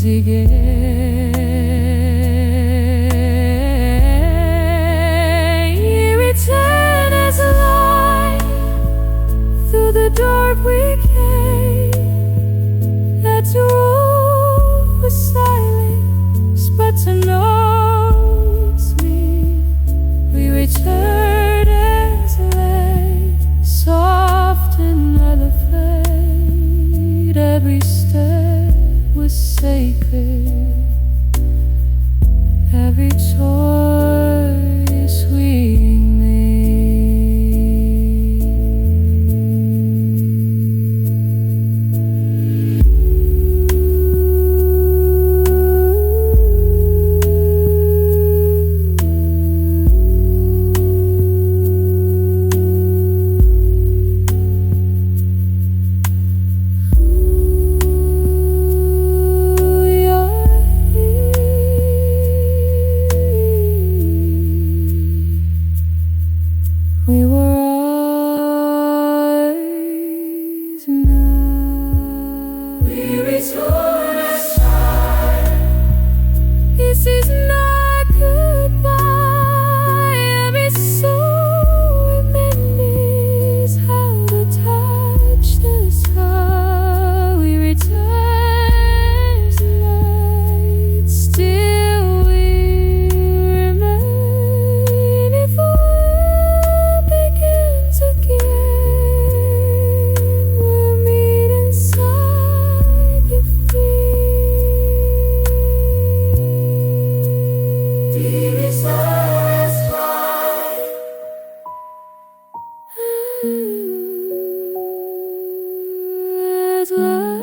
again. He returned as a light through the dark we came. Had to rule the silence, but to know it's me. We returned as light, soft and elevated. Every step was sacred, every choice we we will rise now. We return as time. This is not goodbye. Every soul remembers how to touch the sky. We return as light. Still we remain. If the world begins again, we'll meet inside your feet. Deep is last light. As light.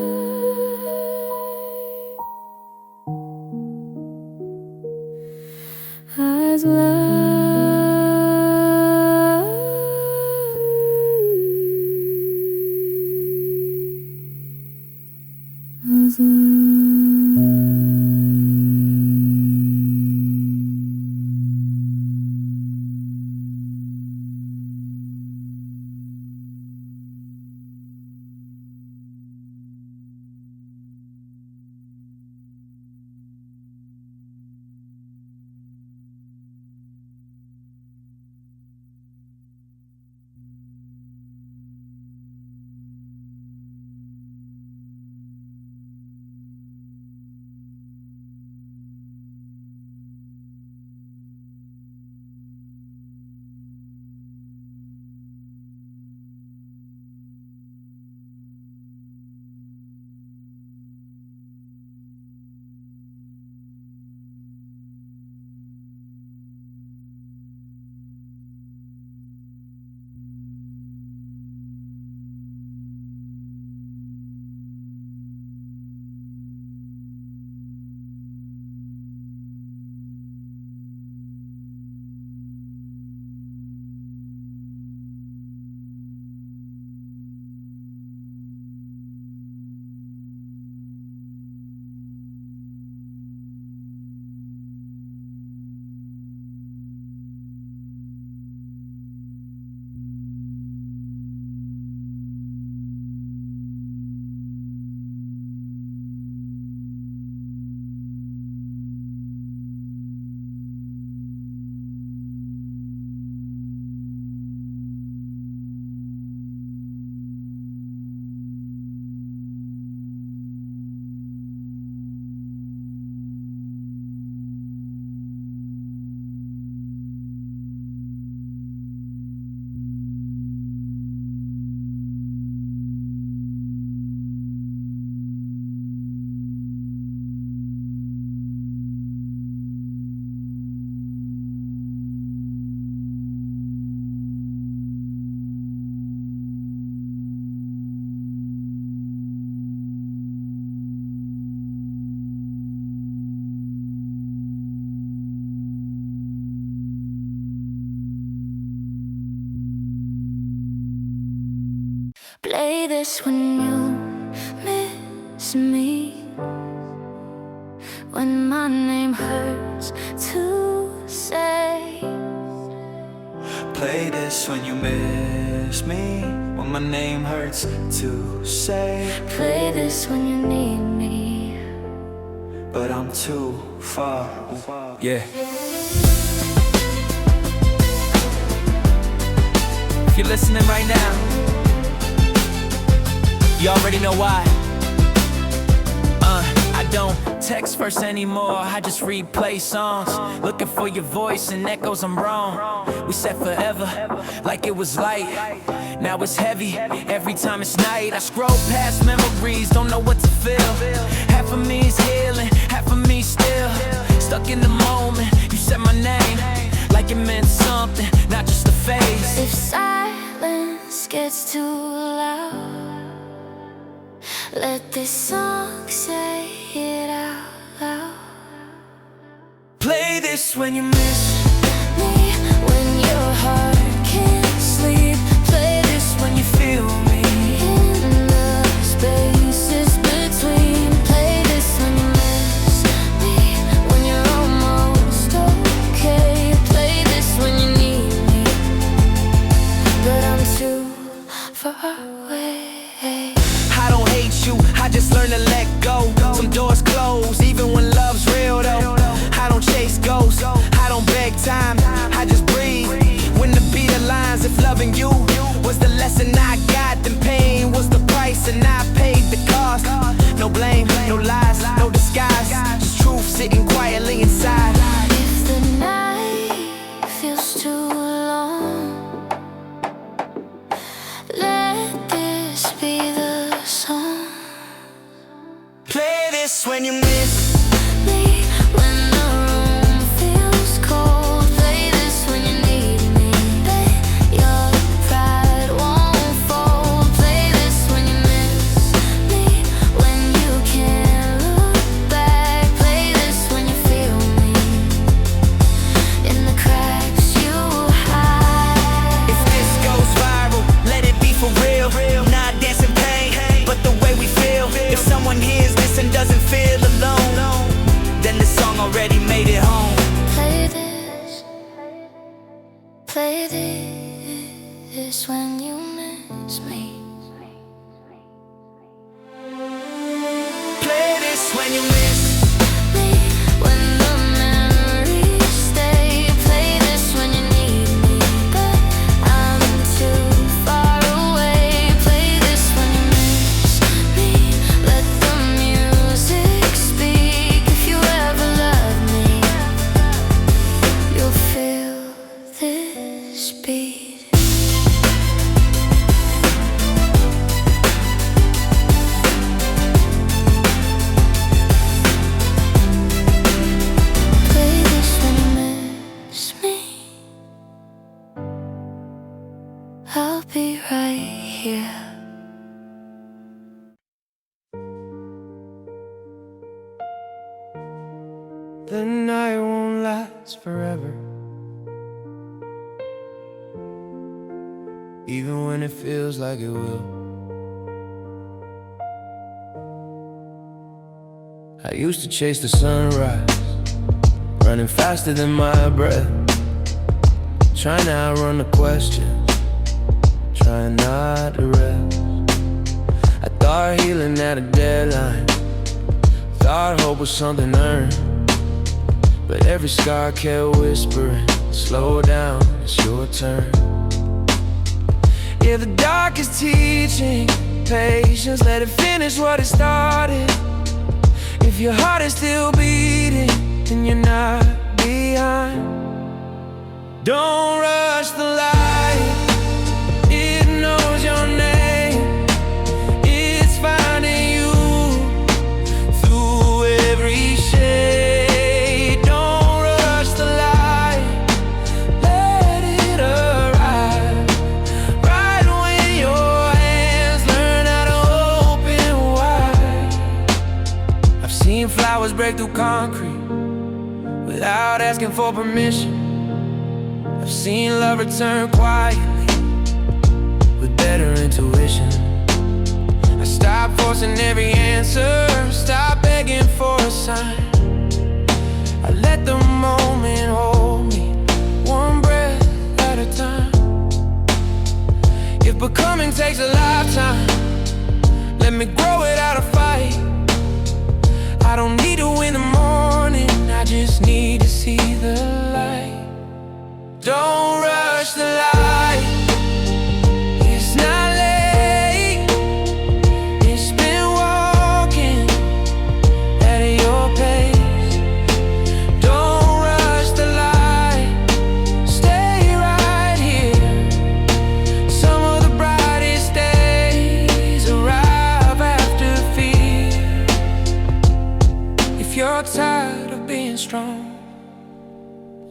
As play this when you miss me, when my name hurts to say. Play this when you miss me, when my name hurts to say. Play this when you need me, but I'm too far. Yeah. If you're listening right now, you already know why. I don't text first anymore, I just replay songs. Looking for your voice and echoes, I'm wrong. We said forever, like it was light. Now it's heavy, every time it's night. I scroll past memories, don't know what to feel. Half of me is healing, half of me still stuck in the moment. You said my name, like it meant something, not just a phase. If silence gets too loud, let this song say it out loud. Play this when you miss Me, when your heart can't sleep. Play this when you feel me. in the spaces between. Play this when you miss me, when you're almost okay. Play this when you need me, but I'm too far away. I don't hate you, I just learned to let go. Some doors close, even when love's real though. I don't chase ghosts, I don't beg time, I just breathe. When the beat aligns, if loving you was the lesson I got, then pain was the price and I paid the cost. No blame, no lies, no disguise, just truth sitting quietly inside. If the night feels too long, let this be the song. Play this when you miss Me, when the room feels cold. Play this when you need me. Your pride won't fold. Play this when you miss me, when you can't look back. Play this when you feel me in the cracks you hide. If this goes viral, let it be for real. Not dancing pain, but the way we feel. If someone hears this and doesn't feel alone, then the song already made it home. Play this when you miss me. Play this when you miss Me, when the memories stay. Play this when you need me, but I'm too far away. Play this when you miss me. Let the music speak. If you ever love me, you'll feel this beat. Play this when you miss me. I'll be right here. The night won't last forever, even when it feels like it will. I used to chase the sunrise, running faster than my breath, trying to outrun the questions, trying not to rest. I thought healing had a deadline, thought hope was something earned, but every scar kept whispering, slow down, it's your turn. Yeah, the dark is teaching patience, let it finish what it started. If your heart is still beating, then you're not behind. Don't rush the light, it knows your name. It's finding you through every shade. Don't rush the light, let it arrive right when your hands learn how to open wide. I've seen flowers break through concrete without asking for permission. I've seen love return quietly with better intuition. I stopped forcing every answer, stopped begging for a sign. I let the moment hold me, one breath at a time. If becoming takes a lifetime, let me grow without a fight. I don't need to win the tired of being strong,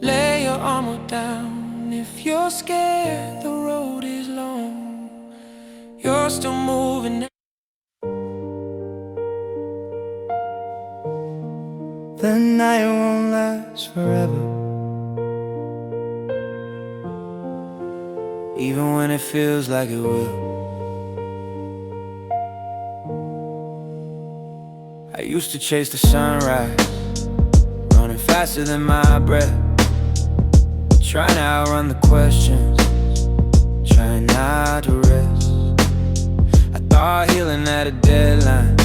lay your armor down. If you're scared, the road is long. You're still moving now. The night won't last forever, even when it feels like it will. I used to chase the sunrise, running faster than my breath, trying to outrun the questions, trying not to rest. I thought healing had a deadline,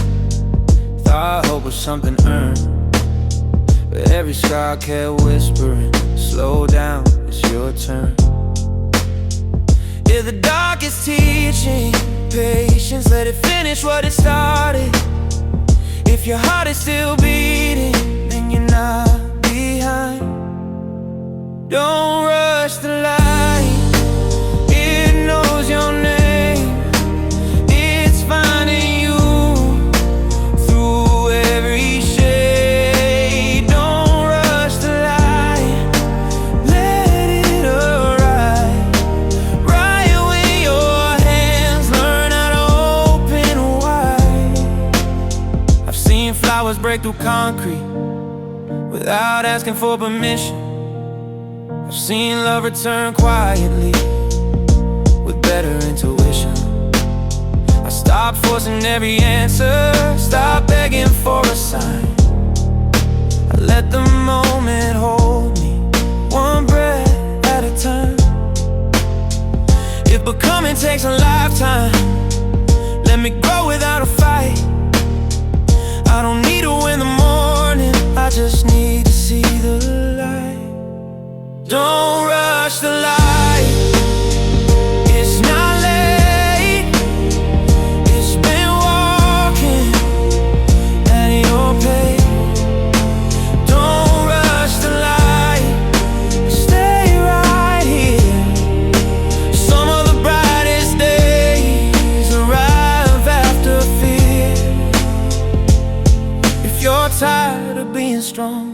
thought hope was something earned, but every scar kept whispering, slow down, it's your turn. Yeah, the dark is teaching patience, let it finish what it started. If your heart is still beating, then you're not behind. Don't rush the light, it knows your name. It's finding you through every shade. Don't rush the light, let it arrive. Right with your hands, learn how to open wide. I've seen flowers break through concrete without asking for permission. I've seen love return quietly with better intuition. I stopped forcing every answer, stopped begging for a sign. I let the moment hold me, one breath at a time. If becoming takes a lifetime, let me grow without a fight. I don't need to win the morning, I just need to see the light. Don't rush the light, it's not late. It's been walking at your pace. Don't rush the light, stay right here. Some of the brightest days arrive after fear. If you're tired of being strong,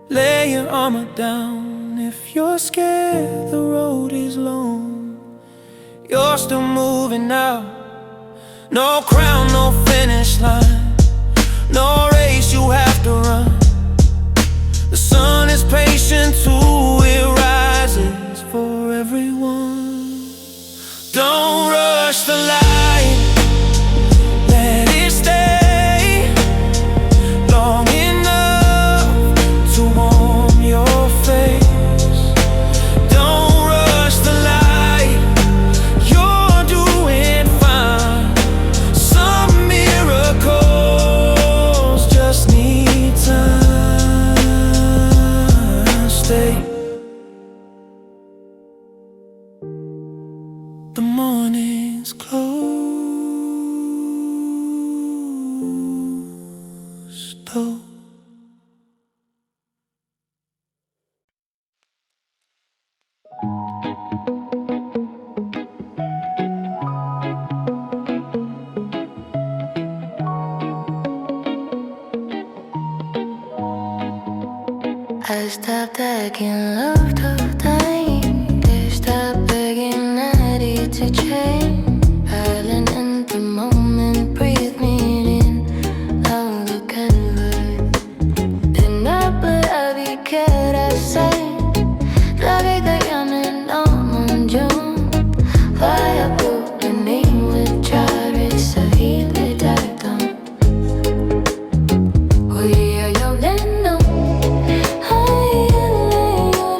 lay your armor down. If you're scared, the road is long. You're still moving now. No crown, no finish line, no race you have to run. The sun is patient too, it rises for everyone. Don't rush the light, let it stay long enough to warm your face. Don't rush the light, you're doing fine. Some miracles just need time. Stay. The morning's closed though. I stopped taking love to time. They stopped begging, I need to change. Island in the moment, breathe me in. Now look at what been up, but I'll be cared I say. La vida ya me lo mangiò. Vai a bucani with Jarvis, a healer died down. We are your Lyno. I am your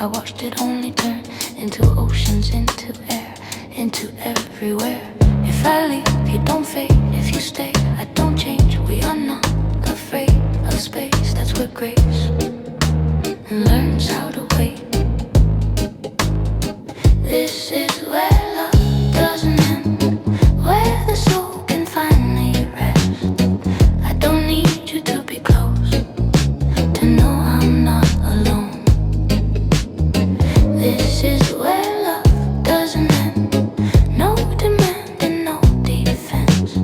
I watched it only turn into oceans, into air, into everywhere. If I leave, you don't fade. If you stay, I don't change. We are not afraid of space. That's where grace learns how to wait. This is where love doesn't end, where the soul can finally rest. I don't need you to be close to know I'm not alone. This is where love doesn't end, no demand and no defense.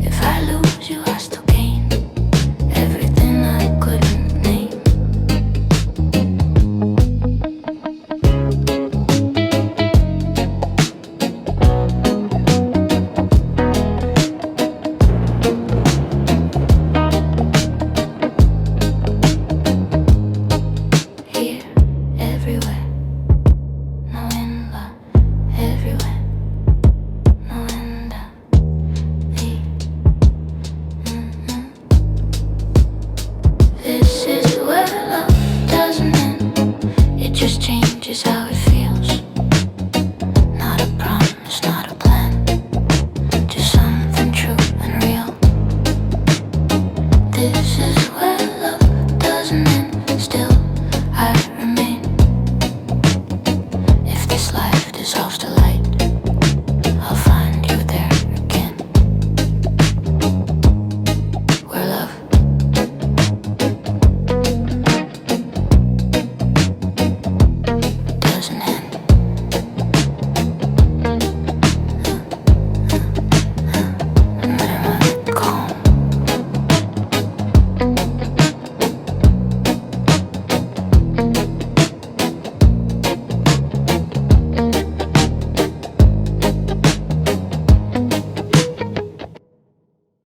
If I lose you, I still gain everything I couldn't name. Here, everywhere, no in love, everywhere, no end me. This is where love doesn't end. It just changes how it feels.